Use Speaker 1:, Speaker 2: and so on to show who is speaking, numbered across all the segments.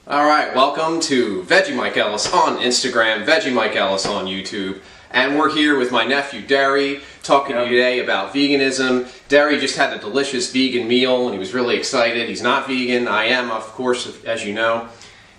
Speaker 1: Alright, welcome to Veggie Mike Ellis on Instagram, Veggie Mike Ellis on YouTube, and we're here with my nephew Derry, talking to you today about veganism. Derry just had a delicious vegan meal and he was really excited. He's not vegan, I am, of course, as you know.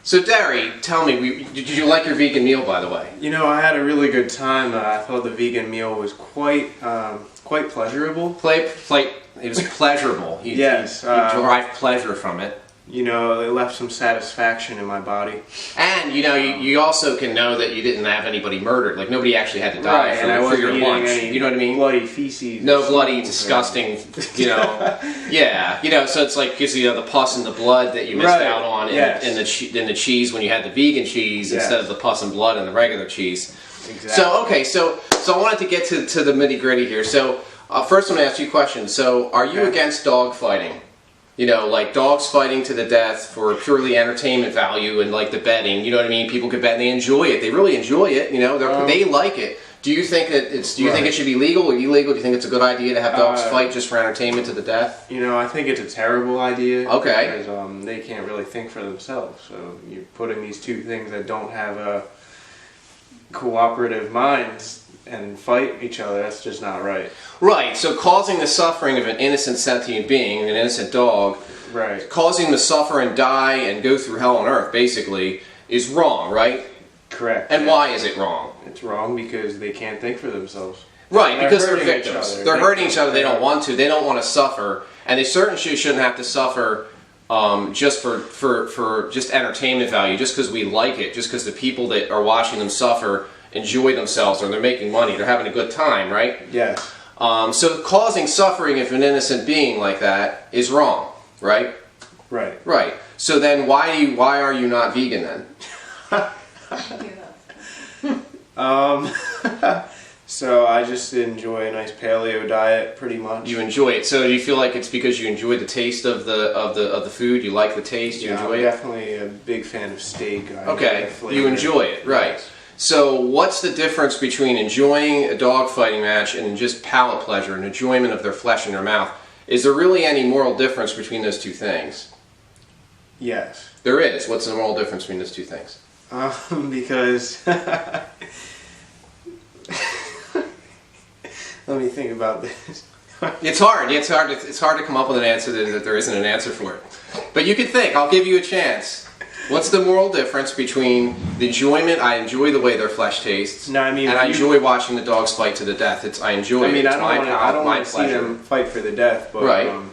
Speaker 1: So Derry, tell me, did you like your vegan meal, by the way?
Speaker 2: You know, I had a really good time. I thought the vegan meal was quite pleasurable.
Speaker 1: It was pleasurable.
Speaker 2: Yes.
Speaker 1: He derived pleasure from it.
Speaker 2: You know, it left some satisfaction in my body.
Speaker 1: And, you know, you also can know that you didn't have anybody murdered. Like, nobody actually had to die for your lunch. You know what I mean?
Speaker 2: Bloody feces.
Speaker 1: No bloody, disgusting, you know. Yeah. You know, so it's like, because, you know, the pus and the blood that you missed out on in the cheese when you had the vegan cheese instead of the pus and blood in the regular cheese.
Speaker 2: Exactly.
Speaker 1: So, okay, so I wanted to get to the nitty-gritty here. So, first I'm going to ask you a question. So, are you against dog fighting? You know, like dogs fighting to the death for purely entertainment value and like the betting, you know what I mean? People can bet and they enjoy it. They really enjoy it, you know, they like it. Do you think that think it should be legal or illegal? Do you think it's a good idea to have dogs fight just for entertainment to the death?
Speaker 2: You know, I think it's a terrible idea.
Speaker 1: Okay.
Speaker 2: Because they can't really think for themselves. So you're putting these two things that don't have cooperative minds and fight each other. That's just not right.
Speaker 1: Right, so causing the suffering of an innocent sentient being, an innocent dog, causing them to suffer and die and go through hell on earth, basically, is wrong, right?
Speaker 2: Correct.
Speaker 1: And why is it wrong?
Speaker 2: It's wrong because they can't think for themselves.
Speaker 1: Right, because they're victims. They're hurting each other. They don't want to. They don't want to suffer. And they certainly shouldn't have to suffer just for just entertainment value, just because we like it, just because the people that are watching them suffer enjoy themselves or they're making money. They're having a good time, right?
Speaker 2: Yes.
Speaker 1: So causing suffering of an innocent being like that is wrong, right?
Speaker 2: Right.
Speaker 1: Right. So then why are you not vegan then?
Speaker 2: So I just enjoy a nice paleo diet, pretty much.
Speaker 1: You enjoy it. So do you feel like it's because you enjoy the taste of the food? You like the taste? You enjoy it?
Speaker 2: I'm definitely a big fan of steak.
Speaker 1: Okay. You enjoy it, right? Yes. So what's the difference between enjoying a dog fighting match and just palate pleasure and enjoyment of their flesh in their mouth? Is there really any moral difference between those two things?
Speaker 2: Yes.
Speaker 1: There is. What's the moral difference between those two things?
Speaker 2: Because let me think about this.
Speaker 1: It's hard. It's hard to come up with an answer that there isn't an answer for it. But you can think. I'll give you a chance. What's the moral difference between the enjoyment? I enjoy the way their flesh tastes.
Speaker 2: No, I mean,
Speaker 1: and I enjoy watching the dogs fight to the death. I enjoy it.
Speaker 2: I don't want to see them fight for the death, but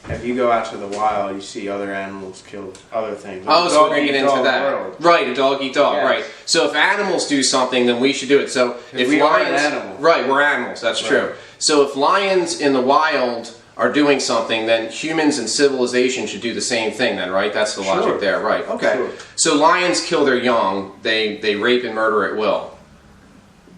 Speaker 2: if you go out to the wild, you see other animals kill other things.
Speaker 1: Oh, so we're going to get into that. Right, a dog eat dog, right. So if animals do something, then we should do it. So if
Speaker 2: we
Speaker 1: lions,
Speaker 2: are an animal.
Speaker 1: Right, we're animals, that's true. So if lions in the wild are doing something, then humans and civilization should do the same thing then, right? That's the logic there, right. Okay.
Speaker 2: Sure.
Speaker 1: So lions kill their young, they rape and murder at will.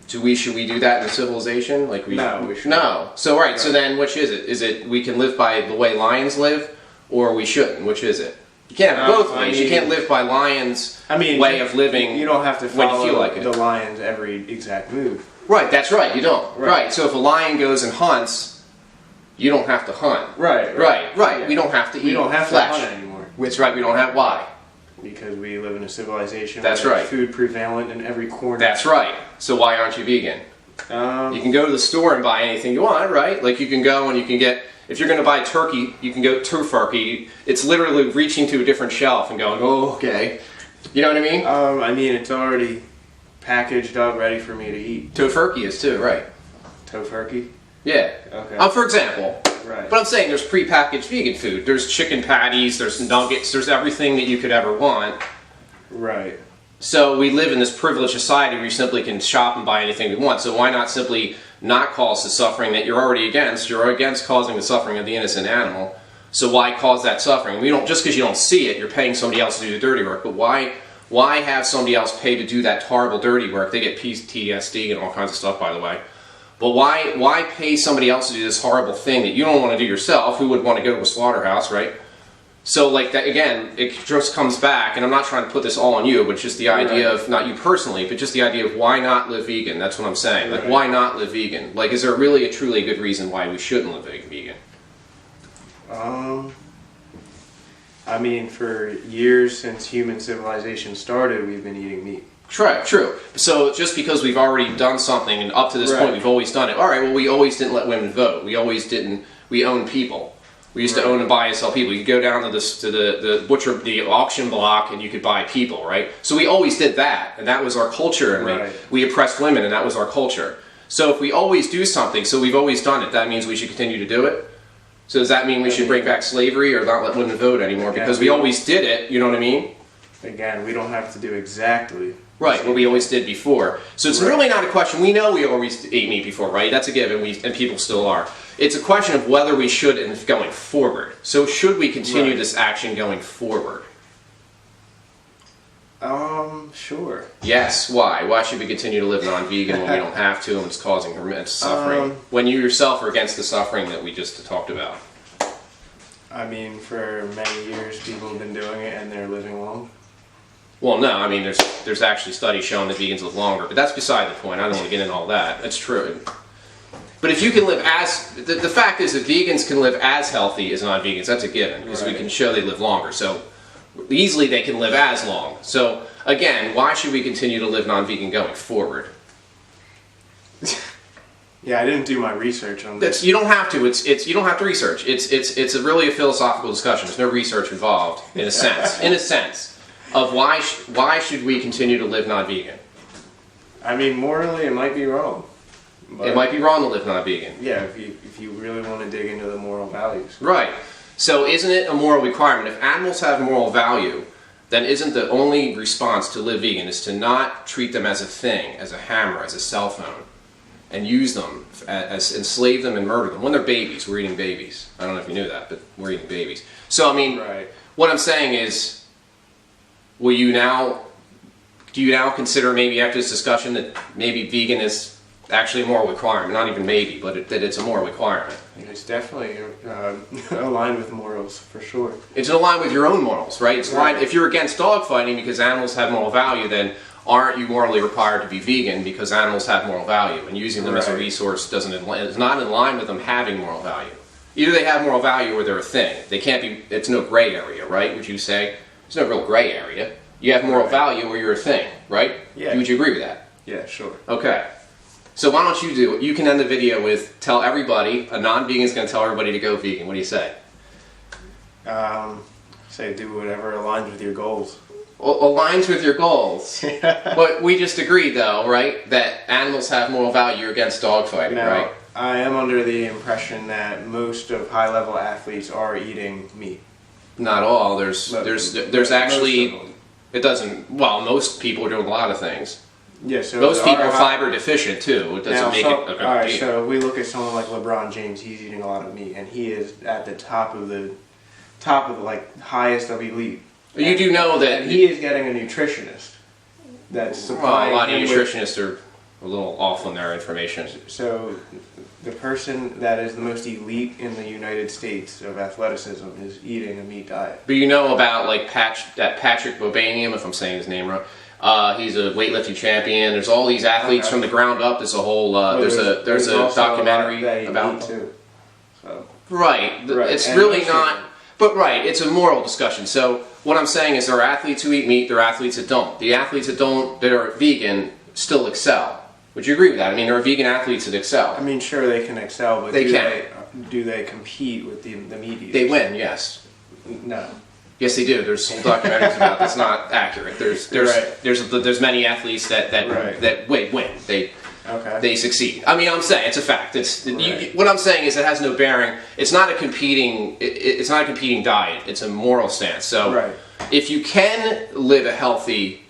Speaker 1: Should we do that in a civilization? Like
Speaker 2: no, we shouldn't.
Speaker 1: No. So so then which is it? Is it we can live by the way lions live, or we shouldn't? Which is it? You can't have both ways. You can't live by lions' way of living.
Speaker 2: You don't have to follow
Speaker 1: when you feel like
Speaker 2: the lion's every exact move.
Speaker 1: Right, that's right, you don't. Right. So if a lion goes and hunts, you don't have to hunt. Right. Yeah. We don't have to eat flesh.
Speaker 2: We don't have to hunt anymore.
Speaker 1: That's right, we don't have. Why?
Speaker 2: Because we live in a civilization
Speaker 1: where
Speaker 2: food prevalent in every corner.
Speaker 1: That's right. So why aren't you vegan? You can go to the store and buy anything you want, right? Like you can go and you can get, if you're going to buy turkey, you can go turkey. It's literally reaching to a different shelf and going, oh, okay. You know what I mean?
Speaker 2: It's already packaged up, ready for me to eat.
Speaker 1: Tofurkey is too, right?
Speaker 2: Tofurkey?
Speaker 1: Yeah.
Speaker 2: Okay.
Speaker 1: For example.
Speaker 2: Right.
Speaker 1: But I'm saying there's prepackaged vegan food. There's chicken patties, there's nuggets, there's everything that you could ever want.
Speaker 2: Right.
Speaker 1: So we live in this privileged society where you simply can shop and buy anything we want. So why not simply not cause the suffering that you're already against? You're against causing the suffering of the innocent animal. So why cause that suffering? We don't, just because you don't see it, you're paying somebody else to do the dirty work. But why have somebody else pay to do that horrible dirty work? They get PTSD and all kinds of stuff, by the way. But why pay somebody else to do this horrible thing that you don't want to do yourself? Who would want to go to a slaughterhouse, right? So like that again, it just comes back, and I'm not trying to put this all on you, but just the idea of, not you personally, but just the idea of why not live vegan? That's what I'm saying. Like, why not live vegan? Like, is there really a truly good reason why we shouldn't live vegan?
Speaker 2: I mean, for years since human civilization started, we've been eating meat.
Speaker 1: True. So just because we've already done something, and up to this point we've always done it. All right, well, we always didn't let women vote. We always didn't. We owned people. We used to own and buy and sell people. You could go down to the auction block, and you could buy people, right? So we always did that, and that was our culture, and we oppressed women, and that was our culture. So if we always do something, so we've always done it, that means we should continue to do it? So does that mean we should bring back slavery or not let women vote anymore? Because we always did it, you know what I mean?
Speaker 2: Again, we don't have to do exactly.
Speaker 1: Right, what we always did before. So it's really not a question. We know we always ate meat before, right? That's a given, and people still are. It's a question of whether we should going forward. So should we continue this action going forward?
Speaker 2: Sure.
Speaker 1: Yes, why? Why should we continue to live non-vegan when we don't have to and it's causing immense suffering? When you yourself are against the suffering that we just talked about.
Speaker 2: I mean, for many years people have been doing it and they're living long.
Speaker 1: Well, no, I mean, there's actually studies showing that vegans live longer, but that's beside the point. I don't want to get into all that. That's true. But if you can live the fact is that vegans can live as healthy as non-vegans. That's a given, because we can show they live longer. So easily they can live as long. So again, why should we continue to live non-vegan going forward?
Speaker 2: Yeah, I didn't do my research on this.
Speaker 1: You don't have to. You don't have to research. It's really a philosophical discussion. There's no research involved, in a sense. In a sense. Of why should we continue to live non-vegan?
Speaker 2: I mean, morally, it might be wrong.
Speaker 1: It might be wrong to live non-vegan.
Speaker 2: Yeah, if you really want to dig into the moral values.
Speaker 1: Right. So isn't it a moral requirement? If animals have moral value, then isn't the only response to live vegan is to not treat them as a thing, as a hammer, as a cell phone, and use them, as enslave them and murder them. When they're babies, we're eating babies. I don't know if you knew that, but we're eating babies. So, I mean, what I'm saying is, do you now consider, maybe after this discussion, that maybe vegan is actually a moral requirement? Not even maybe, but that it's a moral requirement.
Speaker 2: It's definitely aligned with morals, for sure.
Speaker 1: It's aligned with your own morals, right? It's aligned, if you're against dogfighting because animals have moral value, then aren't you morally required to be vegan because animals have moral value, and using them as a resource is not in line with them having moral value. Either they have moral value or they're a thing. They can't be. It's no gray area, right? Would you say? There's no real gray area. You have moral value or you're a thing, right?
Speaker 2: Yeah.
Speaker 1: Would you agree with that?
Speaker 2: Yeah, sure.
Speaker 1: Okay. So why don't you do it? You can end the video with tell everybody, a non-vegan is going to tell everybody to go vegan. What do you say?
Speaker 2: Say do whatever aligns with your goals.
Speaker 1: Aligns with your goals. But we just agreed, though, right, that animals have moral value. You're against dogfighting, right?
Speaker 2: I am under the impression that most of high-level athletes are eating meat.
Speaker 1: Not all. There's actually, it doesn't, well, most people are doing a lot of things.
Speaker 2: Yeah, so
Speaker 1: most people are fiber deficient too. It doesn't make it a good
Speaker 2: Alright,
Speaker 1: deal.
Speaker 2: so if we look at someone like LeBron James, he's eating a lot of meat, and he is at the top of the like highest of elite.
Speaker 1: You do know that
Speaker 2: he is getting a nutritionist that's supplying.
Speaker 1: Well, a lot of nutritionists are a little off on their information.
Speaker 2: So the person that is the most elite in the United States of athleticism is eating a meat diet.
Speaker 1: But you know about like Patrick Bobanian, if I'm saying his name right. He's a weightlifting champion. There's all these athletes from the ground up. There's a whole there's a documentary about
Speaker 2: too. So.
Speaker 1: Right. It's really not. But it's a moral discussion. So what I'm saying is there are athletes who eat meat. There are athletes that don't. The athletes that are vegan still excel. Would you agree with that? I mean, there are vegan athletes that excel.
Speaker 2: I mean, sure, they can excel, but do they compete with the meat eaters?
Speaker 1: They win, yes.
Speaker 2: No.
Speaker 1: Yes, they do. There's whole documentaries about that's not accurate. There's many athletes that win. They succeed. I mean, I'm saying it's a fact. What I'm saying is it has no bearing. It's not a competing. It's not a competing diet. It's a moral stance. So if you can live a healthy,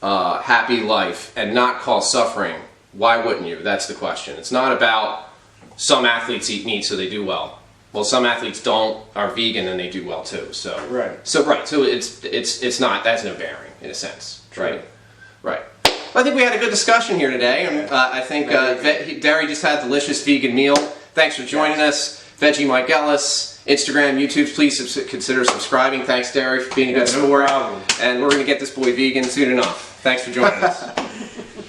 Speaker 1: happy life and not cause suffering, why wouldn't you? That's the question. It's not about some athletes eat meat so they do well. Well, some athletes are vegan and they do well too. So So it's not. That's no bearing in a sense. Right. I think we had a good discussion here today. I think Derry just had a delicious vegan meal. Thanks for joining us. Veggie Mike Ellis, Instagram, YouTube. Please consider subscribing. Thanks, Derry, for being a good sport.
Speaker 2: No problem.
Speaker 1: And we're going to get this boy vegan soon enough. Thanks for joining us.